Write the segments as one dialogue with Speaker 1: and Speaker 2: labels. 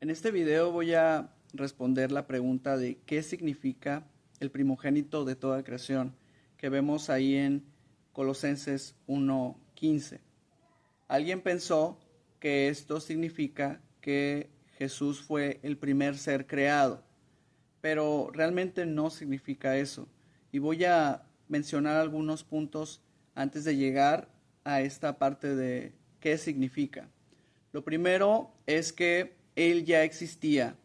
Speaker 1: En este video voy a responder la pregunta de qué significa el primogénito de toda creación que vemos ahí en Colosenses 1:15. Alguien pensó que esto significa que Jesús fue el primer ser creado, pero realmente no significa eso. Y voy a mencionar algunos puntos antes de llegar a esta parte de qué significa. Lo primero es que Él ya existía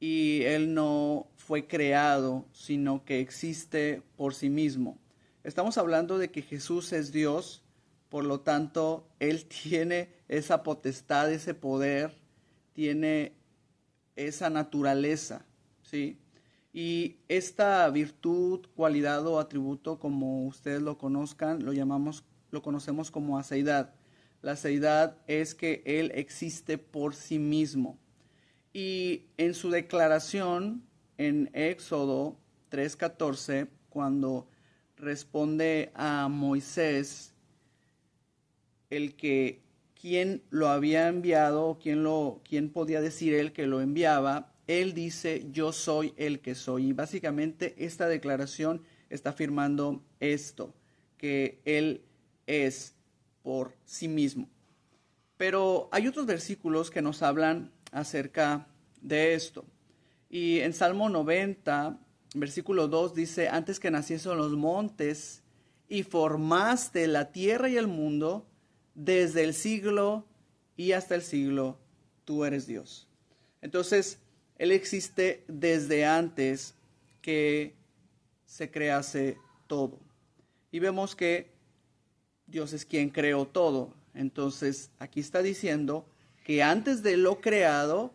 Speaker 1: y Él no fue creado, sino que existe por sí mismo. Estamos hablando de que Jesús es Dios, por lo tanto, Él tiene esa potestad, ese poder, tiene esa naturaleza, ¿sí? Y esta virtud, cualidad o atributo, como ustedes lo conozcan, lo conocemos como aceidad. La aceidad es que Él existe por sí mismo. Y en su declaración en Éxodo 3:14, cuando responde a Moisés, el que quién lo había enviado, quién podía decir él que lo enviaba, él dice, yo soy el que soy. Y básicamente esta declaración está afirmando esto, que él es por sí mismo. Pero hay otros versículos que nos hablan acerca de esto. Y en Salmo 90, versículo 2 dice, antes que naciesen los montes y formaste la tierra y el mundo, desde el siglo y hasta el siglo, tú eres Dios. Entonces, Él existe desde antes que se crease todo. Y vemos que Dios es quien creó todo. Entonces, aquí está diciendo que antes de lo creado,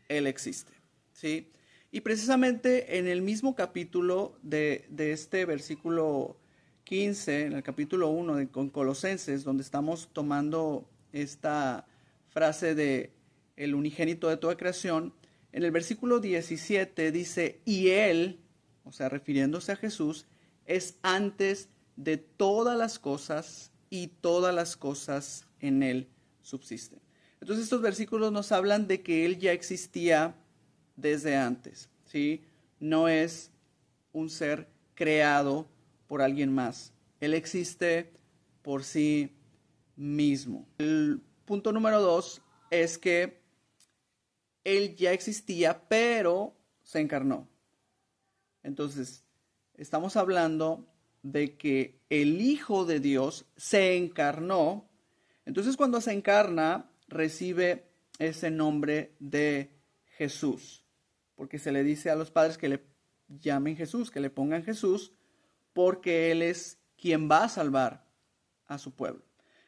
Speaker 1: Él existe, ¿sí? Y precisamente en el mismo capítulo de este versículo 15, en el capítulo 1 con Colosenses, donde estamos tomando esta frase de el unigénito de toda creación, en el versículo 17 dice, y Él, o sea, refiriéndose a Jesús, es antes de todas las cosas y todas las cosas en Él subsisten. Entonces estos versículos nos hablan de que Él ya existía desde antes, ¿sí? No es un ser creado por alguien más. Él existe por sí mismo. El punto número 2 es que Él ya existía, pero se encarnó. Entonces, estamos hablando de que el Hijo de Dios se encarnó. Entonces, cuando se encarna, recibe ese nombre de Jesús, porque se le dice a los padres que le llamen Jesús, que le pongan Jesús, porque Él es quien va a salvar a su pueblo.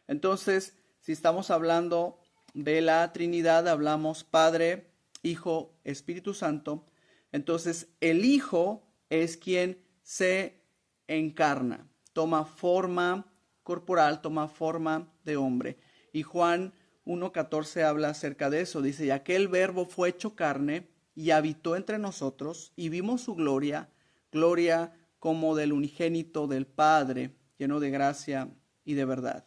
Speaker 1: Entonces, si estamos hablando de la Trinidad, hablamos Padre, Hijo, Espíritu Santo. Entonces, el Hijo es quien se encarna, toma forma corporal, toma forma de hombre. Y Juan 1:14 habla acerca de eso. Dice, y aquel verbo fue hecho carne y habitó entre nosotros y vimos su gloria, gloria como del unigénito del Padre, lleno de gracia y de verdad.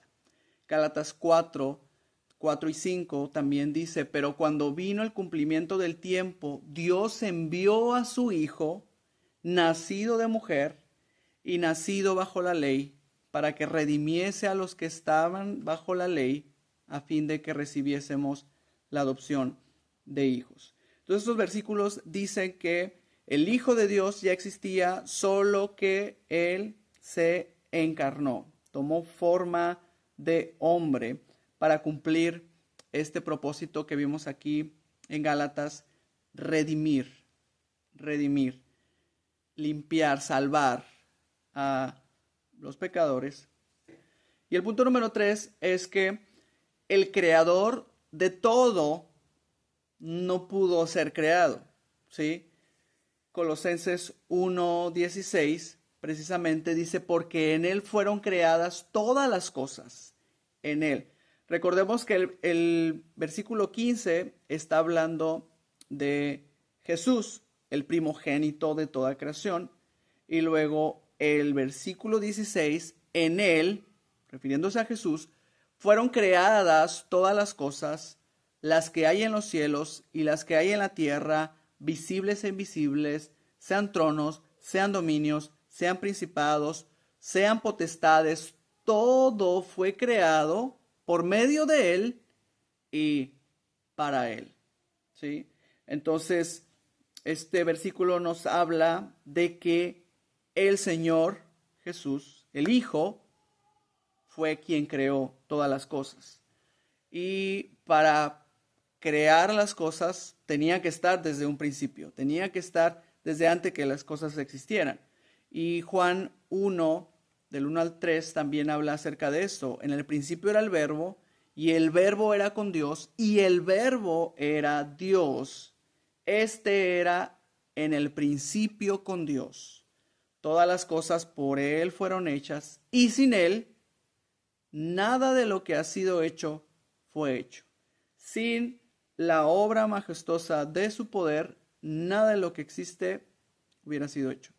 Speaker 1: Gálatas 4:4 y 5 también dice, pero cuando vino el cumplimiento del tiempo, Dios envió a su Hijo, nacido de mujer y nacido bajo la ley, para que redimiese a los que estaban bajo la ley, a fin de que recibiésemos la adopción de hijos. Entonces estos versículos dicen que el Hijo de Dios ya existía, solo que Él se encarnó, tomó forma de hombre para cumplir este propósito que vimos aquí en Gálatas, redimir, limpiar, salvar a los pecadores. Y el punto número 3 es que el creador de todo no pudo ser creado, ¿sí? Colosenses 1:16 precisamente dice, porque en Él fueron creadas todas las cosas, en Él. Recordemos que el versículo 15 está hablando de Jesús, el primogénito de toda creación, y luego el versículo 16, en Él, refiriéndose a Jesús, fueron creadas todas las cosas, las que hay en los cielos y las que hay en la tierra, visibles e invisibles, sean tronos, sean dominios, sean principados, sean potestades, todo fue creado por medio de Él y para Él. ¿Sí? Entonces, este versículo nos habla de que el Señor Jesús, el Hijo, fue quien creó todas las cosas. Y para crear las cosas tenía que estar desde un principio, tenía que estar desde antes que las cosas existieran. Y Juan 1, del 1 al 3, también habla acerca de esto. En el principio era el Verbo, y el Verbo era con Dios, y el Verbo era Dios. Este era en el principio con Dios. Todas las cosas por Él fueron hechas, y sin Él, nada de lo que ha sido hecho fue hecho. Sin la obra majestuosa de su poder, nada de lo que existe hubiera sido hecho.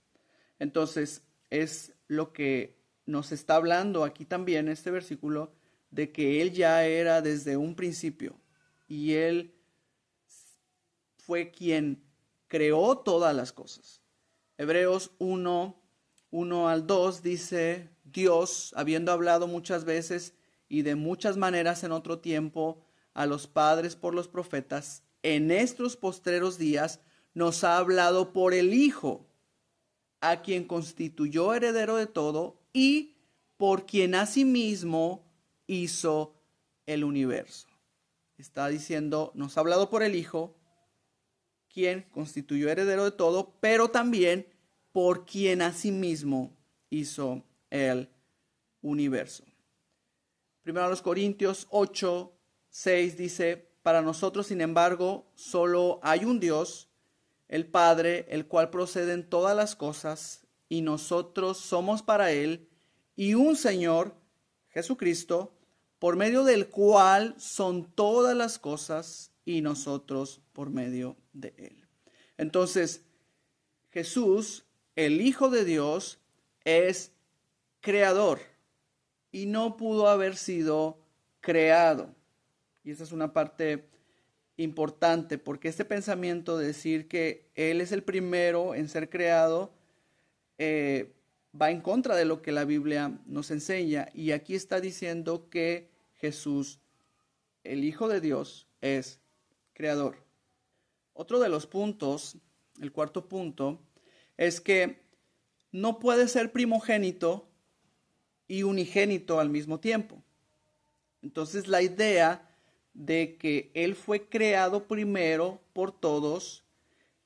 Speaker 1: Entonces, es lo que nos está hablando aquí también este versículo, de que Él ya era desde un principio y Él fue quien creó todas las cosas. Hebreos 1 al 2 dice: Dios, habiendo hablado muchas veces y de muchas maneras en otro tiempo a los padres por los profetas, en estos postreros días nos ha hablado por el Hijo, a quien constituyó heredero de todo y por quien asimismo hizo el universo. Está diciendo, nos ha hablado por el Hijo, quien constituyó heredero de todo, pero también por quien asimismo hizo el universo. Primero a los Corintios 8, 6 dice: para nosotros, sin embargo, solo hay un Dios, el Padre, el cual procede en todas las cosas, y nosotros somos para Él, y un Señor, Jesucristo, por medio del cual son todas las cosas, y nosotros por medio de Él. Entonces, Jesús, el Hijo de Dios, es creador y no pudo haber sido creado. Y esa es una parte importante, porque este pensamiento de decir que Él es el primero en ser creado va en contra de lo que la Biblia nos enseña. Y aquí está diciendo que Jesús, el Hijo de Dios, es creador. Otro de los puntos, el cuarto punto, es que no puede ser primogénito y unigénito al mismo tiempo. Entonces la idea de que Él fue creado primero por todos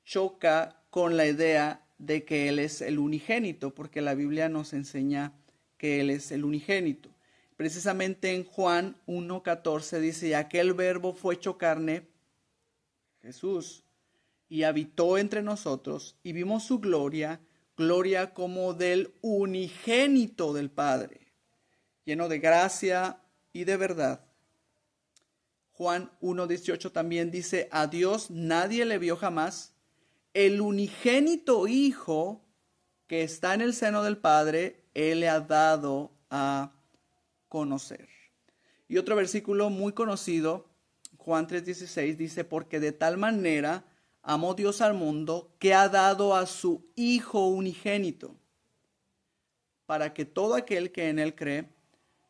Speaker 1: choca con la idea de que Él es el unigénito, porque la Biblia nos enseña que Él es el unigénito. Precisamente en Juan 1:14 dice: y aquel Verbo fue hecho carne, Jesús, y habitó entre nosotros, y vimos su gloria, gloria como del unigénito del Padre, lleno de gracia y de verdad. Juan 1:18 también dice: a Dios nadie le vio jamás, el unigénito Hijo que está en el seno del Padre, Él le ha dado a conocer. Y otro versículo muy conocido, Juan 3:16, dice: porque de tal manera amó Dios al mundo, que ha dado a su Hijo unigénito, para que todo aquel que en Él cree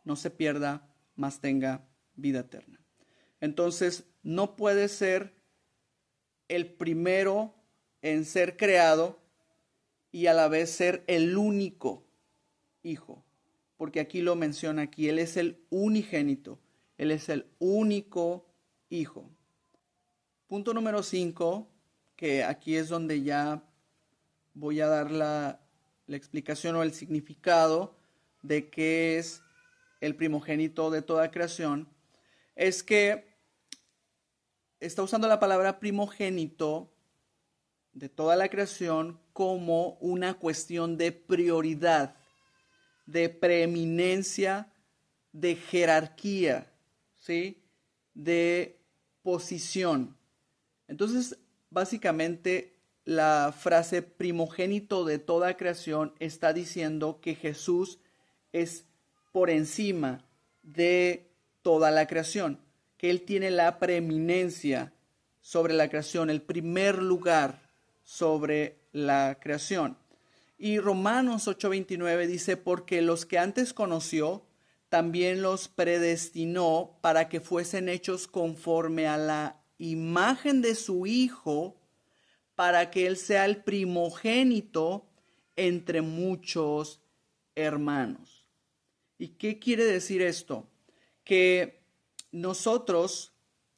Speaker 1: no se pierda, mas tenga vida eterna. Entonces, no puede ser el primero en ser creado y a la vez ser el único Hijo, porque aquí lo menciona aquí, Él es el unigénito, Él es el único Hijo. Punto número 5, que aquí es donde ya voy a dar la explicación o el significado de qué es el primogénito de toda creación, es que está usando la palabra primogénito de toda la creación como una cuestión de prioridad, de preeminencia, de jerarquía, ¿sí? De posición. Entonces, básicamente, la frase primogénito de toda creación está diciendo que Jesús es por encima de toda la creación, que Él tiene la preeminencia sobre la creación, el primer lugar sobre la creación. Y Romanos 8:29 dice, porque los que antes conoció, también los predestinó para que fuesen hechos conforme a la imagen de su Hijo, para que Él sea el primogénito entre muchos hermanos. ¿Y qué quiere decir esto? Que nosotros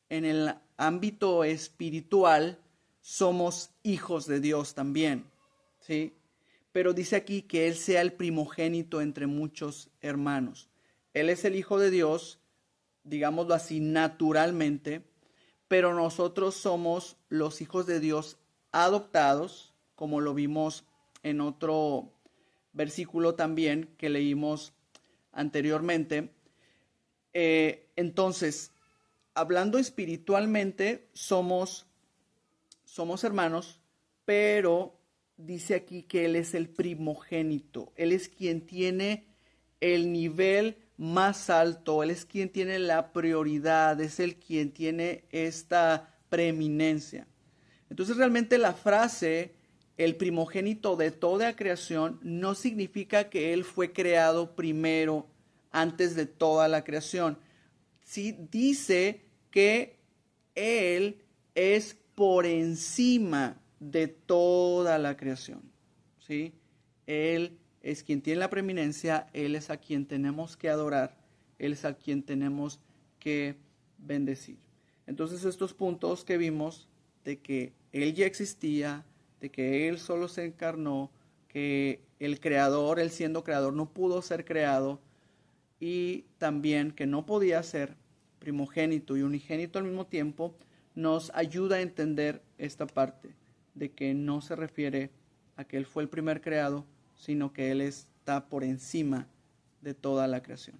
Speaker 1: en el ámbito espiritual somos hijos de Dios también, ¿sí? Pero dice aquí que Él sea el primogénito entre muchos hermanos. Él es el Hijo de Dios, digámoslo así, naturalmente, pero nosotros somos los hijos de Dios adoptados, como lo vimos en otro versículo también que leímos anteriormente. Entonces, hablando espiritualmente, somos hermanos, pero dice aquí que Él es el primogénito. Él es quien tiene el nivel más alto, Él es quien tiene la prioridad, es el quien tiene esta preeminencia. Entonces realmente la frase, el primogénito de toda creación, no significa que Él fue creado primero antes de toda la creación. Sí dice que Él es por encima de toda la creación, ¿sí? Él es quien tiene la preeminencia, Él es a quien tenemos que adorar, Él es a quien tenemos que bendecir. Entonces estos puntos que vimos de que Él ya existía, de que Él solo se encarnó, que el creador, Él siendo creador, no pudo ser creado, y también que no podía ser primogénito y unigénito al mismo tiempo, nos ayuda a entender esta parte de que no se refiere a que Él fue el primer creado, sino que Él está por encima de toda la creación.